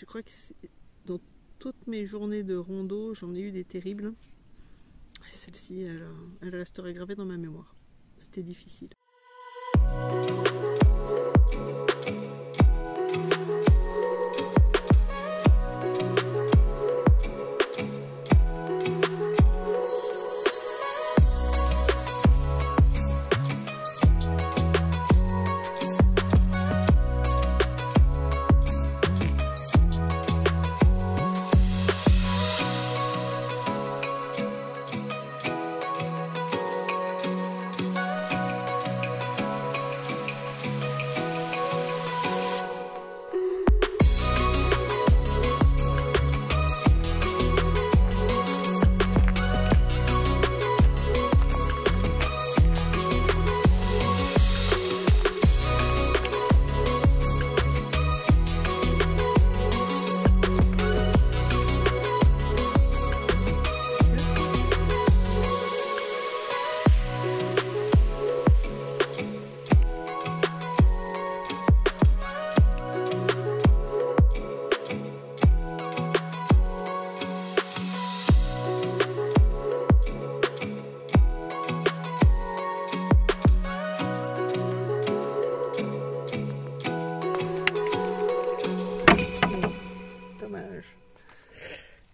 je crois que dans toutes mes journées de rando, j'en ai eu des terribles. Celle-ci, elle resterait gravée dans ma mémoire. C'était difficile.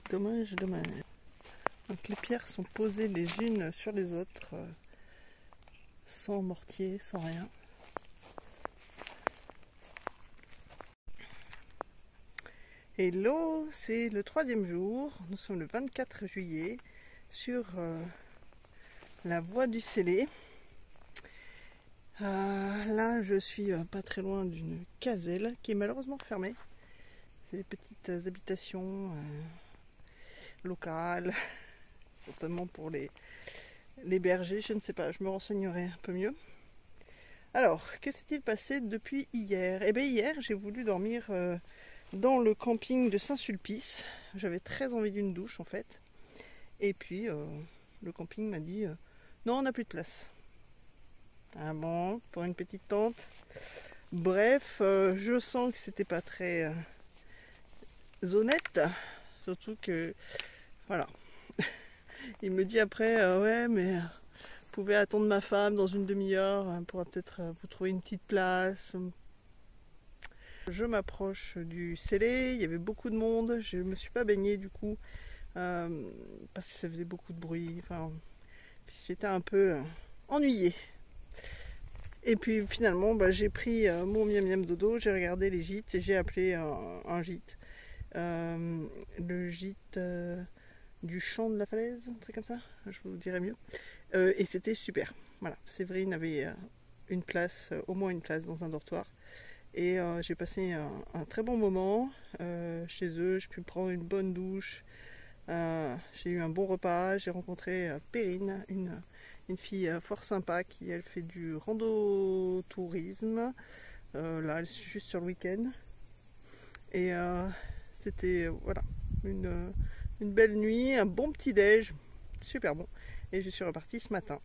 Dommage, dommage. Donc les pierres sont posées les unes sur les autres, sans mortier, sans rien. Hello, c'est le 3e jour, nous sommes le 24 juillet, sur la voie du Célé. Là je suis pas très loin d'une caselle qui est malheureusement fermée. C'est des petites habitations locales, certainement pour les bergers, je ne sais pas, je me renseignerai un peu mieux. Alors, que s'est-il passé depuis hier? Eh bien hier, j'ai voulu dormir dans le camping de Saint-Sulpice. J'avais très envie d'une douche en fait. Et puis, le camping m'a dit, non, on n'a plus de place. Ah bon, pour une petite tente. Bref, je sens que c'était pas très honnête. Surtout que, voilà, il me dit après, ouais, mais vous pouvez attendre ma femme dans une demi-heure, elle pourra peut-être vous trouver une petite place. Je m'approche du Célé, il y avait beaucoup de monde, je ne me suis pas baignée du coup, parce que ça faisait beaucoup de bruit, enfin, j'étais un peu ennuyée. Et puis finalement, j'ai pris mon miam miam dodo, j'ai regardé les gîtes et j'ai appelé un gîte. Le gîte du champ de la falaise, un truc comme ça, je vous dirai mieux. Et c'était super. Voilà, Séverine avait une place, au moins une place dans un dortoir. Et j'ai passé un très bon moment chez eux. J'ai pu prendre une bonne douche. J'ai eu un bon repas. J'ai rencontré Perrine, une fille fort sympa qui elle fait du rando-tourisme. Là, elle est juste sur le week-end. Et c'était voilà, une belle nuit, un bon petit déj, super bon. Et je suis repartie ce matin.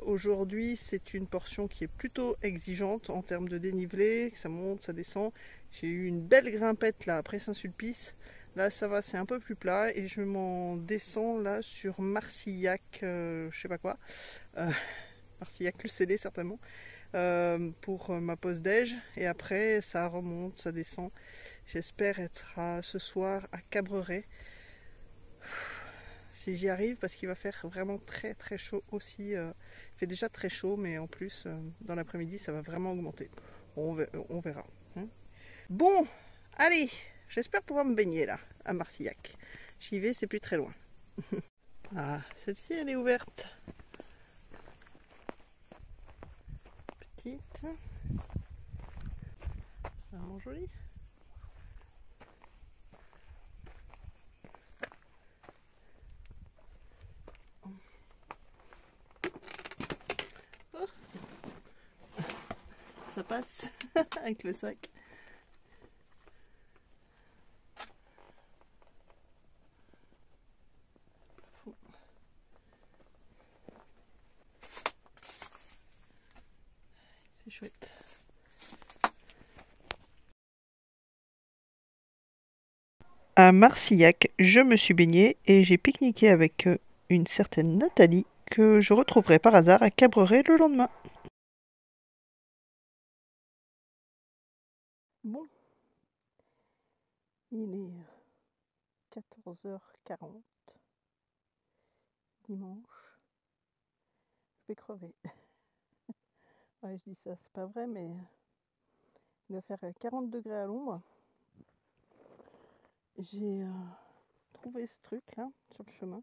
Aujourd'hui, c'est une portion qui est plutôt exigeante en termes de dénivelé. Ça monte, ça descend. J'ai eu une belle grimpette là après Saint-Sulpice. Là, ça va, c'est un peu plus plat. Et je m'en descends là sur Marcillac, je sais pas quoi. Marcillac le Célé certainement. Pour ma pause déj. Et après, ça remonte, ça descend. J'espère être ce soir à Cabreret. Si j'y arrive, parce qu'il va faire vraiment très très chaud aussi. Il fait déjà très chaud, mais en plus, dans l'après-midi, ça va vraiment augmenter. On verra. Hein. Bon, allez, j'espère pouvoir me baigner là, à Marcillac. J'y vais, c'est plus très loin. Ah, celle-ci, elle est ouverte. Petite. Vraiment jolie. Ça passe avec le sac. C'est chouette. à Marcillac, je me suis baignée et j'ai pique-niqué avec une certaine Nathalie que je retrouverai par hasard à Cabreret le lendemain. Bon, il est 14h40, dimanche. Je vais crever. Ouais, je dis ça, c'est pas vrai, mais il va faire 40 degrés à l'ombre. J'ai trouvé ce truc là sur le chemin.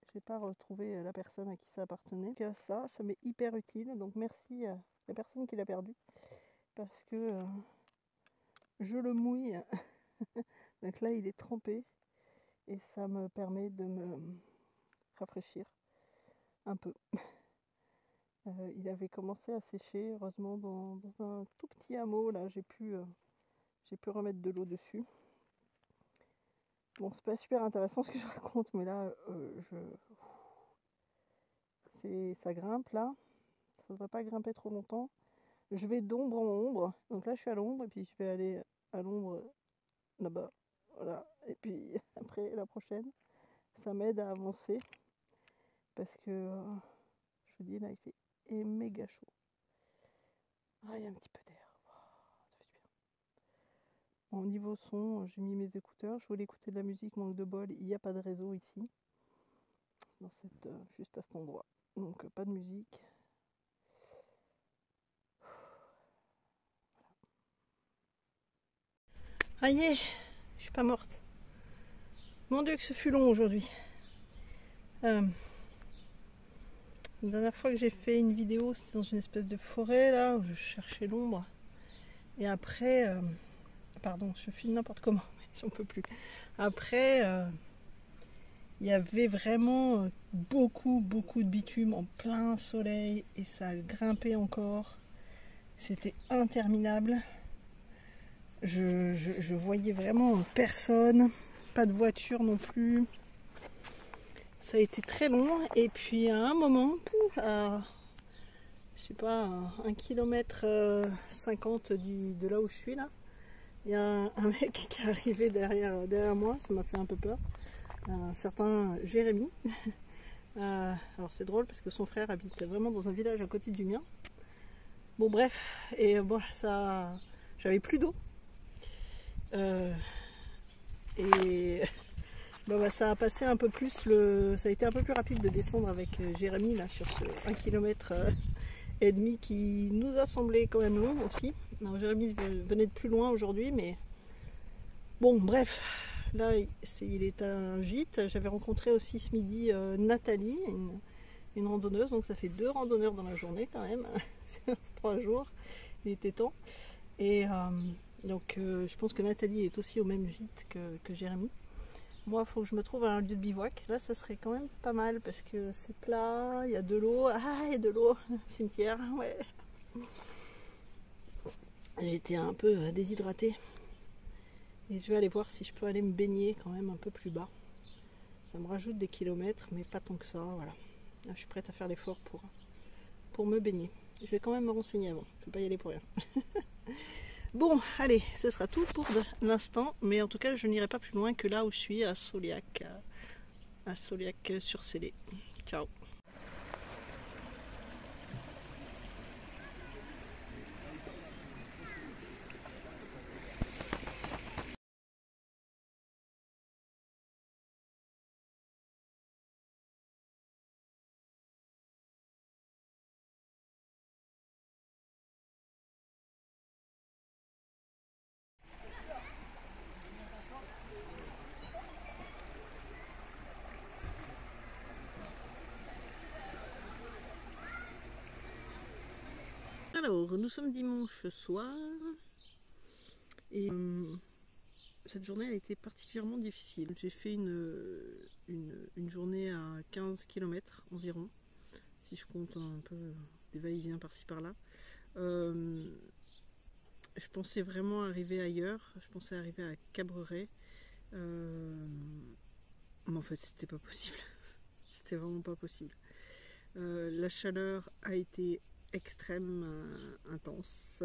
Je n'ai pas retrouvé la personne à qui ça appartenait. Ça m'est hyper utile. Donc merci à la personne qui l'a perdu. Parce que je le mouille. Donc là il est trempé. Et ça me permet de me rafraîchir un peu. Il avait commencé à sécher, heureusement, dans un tout petit hameau. Là j'ai pu remettre de l'eau dessus. Bon, c'est pas super intéressant ce que je raconte, mais là ça grimpe là. Ça devrait pas grimper trop longtemps. Je vais d'ombre en ombre. Donc là, je suis à l'ombre et puis je vais aller à l'ombre là-bas. Voilà. Et puis après, la prochaine, ça m'aide à avancer. Parce que, je vous dis, là, il fait méga chaud. Ah, il y a un petit peu d'air. Oh, ça fait du bien. Bon, niveau son, j'ai mis mes écouteurs. Je voulais écouter de la musique, manque de bol. Il n'y a pas de réseau ici. Juste à cet endroit. Donc, pas de musique. Ah y est, je suis pas morte. Mon Dieu que ce fut long aujourd'hui. La dernière fois que j'ai fait une vidéo, c'était dans une espèce de forêt là où je cherchais l'ombre. Et après, pardon, je filme n'importe comment, mais j'en peux plus. Après, il y avait vraiment beaucoup de bitume en plein soleil et ça grimpait encore. C'était interminable. Je voyais vraiment personne, pas de voiture non plus. Ça a été très long et puis à un moment, je sais pas, 1 km 50 de là où je suis là, il y a un mec qui est arrivé derrière moi, ça m'a fait un peu peur. Un certain Jérémy. Alors c'est drôle parce que son frère habite vraiment dans un village à côté du mien. Bon bref, et bon ça, j'avais plus d'eau. Et bah, ça a passé un peu plus ça a été un peu plus rapide de descendre avec Jérémy là sur ce 1 km et demi qui nous a semblé quand même long aussi. Alors, Jérémy venait de plus loin aujourd'hui, mais bon bref, là il est un gîte. J'avais rencontré aussi ce midi Nathalie, une randonneuse, donc ça fait 2 randonneurs dans la journée quand même, sur 3 jours, il était temps. Et donc je pense que Nathalie est aussi au même gîte que Jérémy. Moi, il faut que je me trouve à un lieu de bivouac. Là, ça serait quand même pas mal parce que c'est plat, il y a de l'eau. Ah, il y a de l'eau, cimetière, ouais. J'étais un peu déshydratée. Et je vais aller voir si je peux aller me baigner quand même un peu plus bas. Ça me rajoute des kilomètres, mais pas tant que ça, voilà. Là, je suis prête à faire l'effort pour me baigner. Je vais quand même me renseigner avant, je ne vais pas y aller pour rien. Bon, allez, ce sera tout pour l'instant, mais en tout cas, je n'irai pas plus loin que là où je suis, à Sauliac-sur-Célé. Ciao. Alors, nous sommes dimanche soir et cette journée a été particulièrement difficile. J'ai fait une journée à 15 km environ, si je compte un peu des va-et-vient par-ci par-là. Je pensais vraiment arriver ailleurs, je pensais arriver à Cabreret, mais en fait c'était pas possible, c'était vraiment pas possible. La chaleur a été extrêmement intense.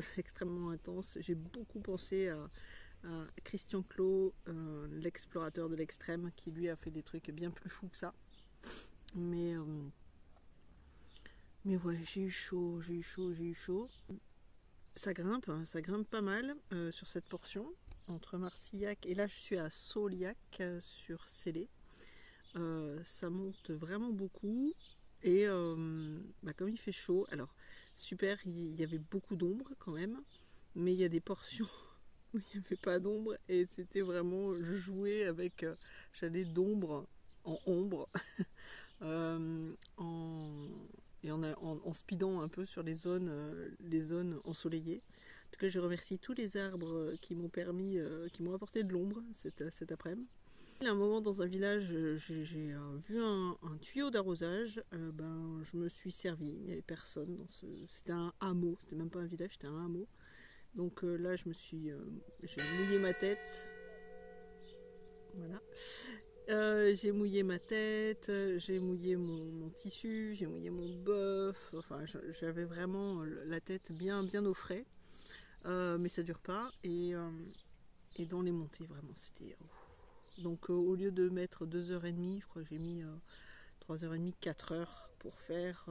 J'ai beaucoup pensé Christian Clot, l'explorateur de l'extrême, qui lui a fait des trucs bien plus fous que ça. Mais ouais, j'ai eu chaud, j'ai eu chaud, j'ai eu chaud. Ça grimpe pas mal sur cette portion, entre Marcillac et là je suis à Sauliac sur Célé. Ça monte vraiment beaucoup et comme il fait chaud, alors super, il y avait beaucoup d'ombre quand même, mais il y a des portions où il n'y avait pas d'ombre et c'était vraiment, je jouais avec, j'allais d'ombre en ombre en speedant un peu sur les zones ensoleillées. En tout cas, je remercie tous les arbres qui m'ont permis, qui m'ont apporté de l'ombre cet après-midi. À un moment dans un village, j'ai vu un tuyau d'arrosage, je me suis servi, il n'y avait personne dans c'était un hameau, c'était même pas un village, c'était un hameau. Donc là j'ai mouillé ma tête. Voilà. J'ai mouillé ma tête, j'ai mouillé mon tissu, j'ai mouillé mon bœuf, enfin j'avais vraiment la tête bien au frais, mais ça dure pas, et dans les montées vraiment c'était... Donc au lieu de mettre 2h30, je crois que j'ai mis 3h30, 4h pour faire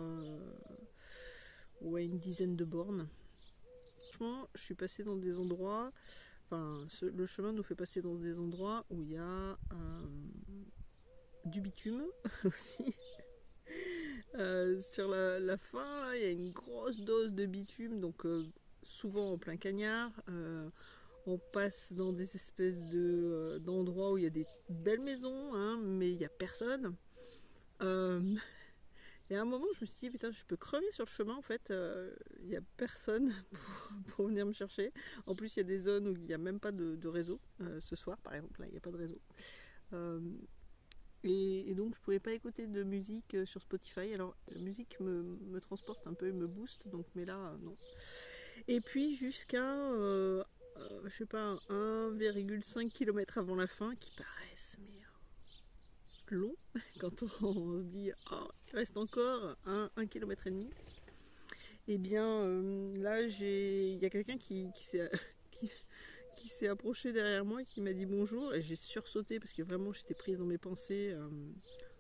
une dizaine de bornes. Franchement, je suis passée dans des endroits, le chemin nous fait passer dans des endroits où il y a du bitume aussi. Sur la fin, là, il y a une grosse dose de bitume, donc souvent en plein cagnard. On passe dans des espèces d'endroits où il y a des belles maisons, hein, mais il n'y a personne. Et à un moment, je me suis dit, putain, je peux crever sur le chemin, en fait, il n'y a personne pour venir me chercher. En plus, il y a des zones où il n'y a même pas de réseau. Ce soir, par exemple, là, il n'y a pas de réseau. Et donc, je ne pouvais pas écouter de musique sur Spotify. Alors, la musique me transporte un peu et me booste, donc, mais là, non. Et puis, jusqu'à, je sais pas, 1,5 km avant la fin, qui paraissent, mais long, quand on se dit oh, il reste encore 1,5 km. Et bien là il y a quelqu'un qui s'est approché derrière moi et qui m'a dit bonjour, et j'ai sursauté parce que vraiment j'étais prise dans mes pensées,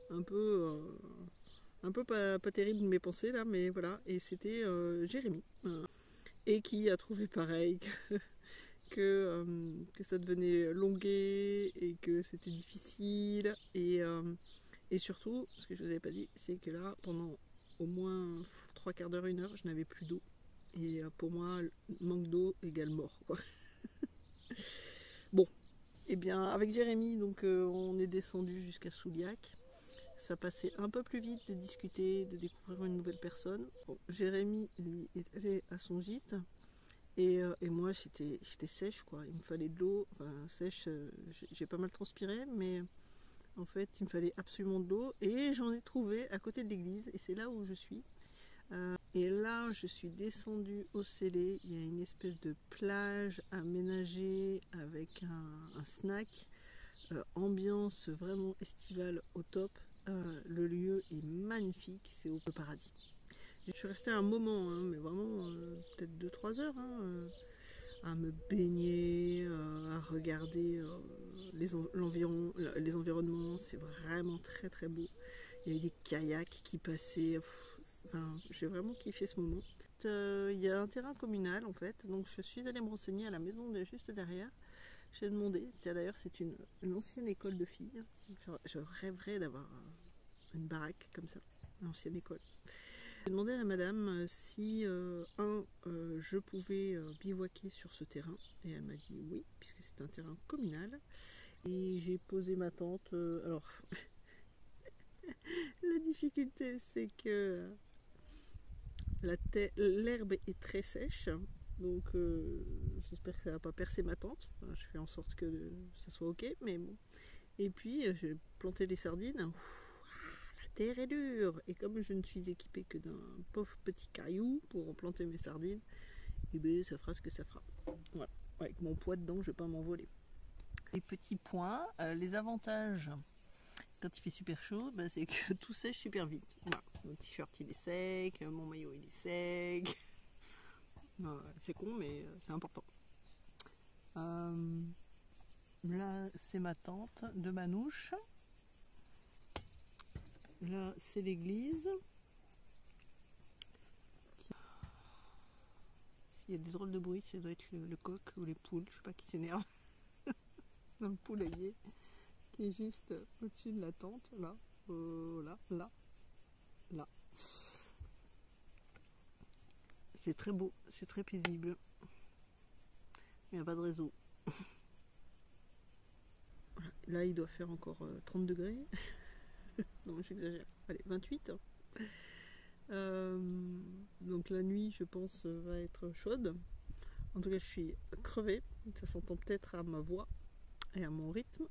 un peu pas terrible mes pensées là, mais voilà, et c'était Jérémy, et qui a trouvé pareil que ça devenait longuet et que c'était difficile, et surtout, ce que je ne vous avais pas dit, c'est que là, pendant au moins 3/4 d'heure, 1 heure, je n'avais plus d'eau. Et pour moi, manque d'eau égale mort, quoi. Bon, et bien avec Jérémy, donc on est descendu jusqu'à Souliac. Ça passait un peu plus vite de discuter, de découvrir une nouvelle personne. Bon, Jérémy, lui, est allé à son gîte. Et moi, j'étais sèche, quoi. Il me fallait de l'eau. Enfin, sèche, j'ai pas mal transpiré, mais en fait, il me fallait absolument de l'eau. Et j'en ai trouvé à côté de l'église. Et c'est là où je suis. Et là, je suis descendue au Célé. Il y a une espèce de plage aménagée avec un snack. Ambiance vraiment estivale au top. Le lieu est magnifique. C'est au paradis. Je suis restée un moment, hein, mais vraiment peut-être 2-3 heures, hein, à me baigner, à regarder les environnements. C'est vraiment très très beau. Il y avait des kayaks qui passaient. Enfin, j'ai vraiment kiffé ce moment. Il y a un terrain communal en fait, donc je suis allée me renseigner à la maison juste derrière. J'ai demandé, d'ailleurs c'est une ancienne école de filles. Je rêverais d'avoir une baraque comme ça, une ancienne école. J'ai demandé à la madame si je pouvais bivouaquer sur ce terrain, et elle m'a dit oui, puisque c'est un terrain communal. Et j'ai posé ma tente. Alors, la difficulté, c'est que l'herbe est très sèche, donc j'espère que ça va pas percer ma tente. Enfin, je fais en sorte que ça soit ok, mais bon. Et puis j'ai planté les sardines. La terre est dure, et comme je ne suis équipée que d'un pauvre petit caillou pour planter mes sardines, et bien ça fera ce que ça fera. Voilà. Avec mon poids dedans, je vais pas m'envoler. Les petits points, les avantages quand il fait super chaud, c'est que tout sèche super vite. Voilà. Mon t-shirt il est sec, mon maillot il est sec. C'est con, mais c'est important. Là c'est ma tante de Manouche. Là c'est l'église. Il y a des drôles de bruit, ça doit être le coq ou les poules, je sais pas qui s'énerve. Dans le poulailler qui est juste au-dessus de la tente, là, là. C'est très beau, c'est très paisible. Il n'y a pas de réseau. Voilà. Là il doit faire encore 30 degrés. Non, j'exagère. Allez, 28. Donc la nuit, je pense, va être chaude. En tout cas, je suis crevée. Ça s'entend peut-être à ma voix et à mon rythme.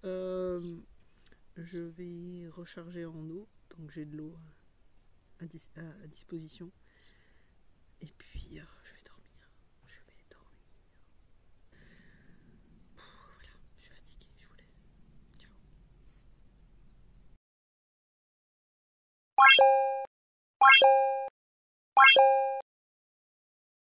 Je vais recharger en eau, donc j'ai de l'eau à disposition. Et puis, je vais dormir. Je vais dormir. Voilà, je suis fatiguée, je vous laisse. Ciao.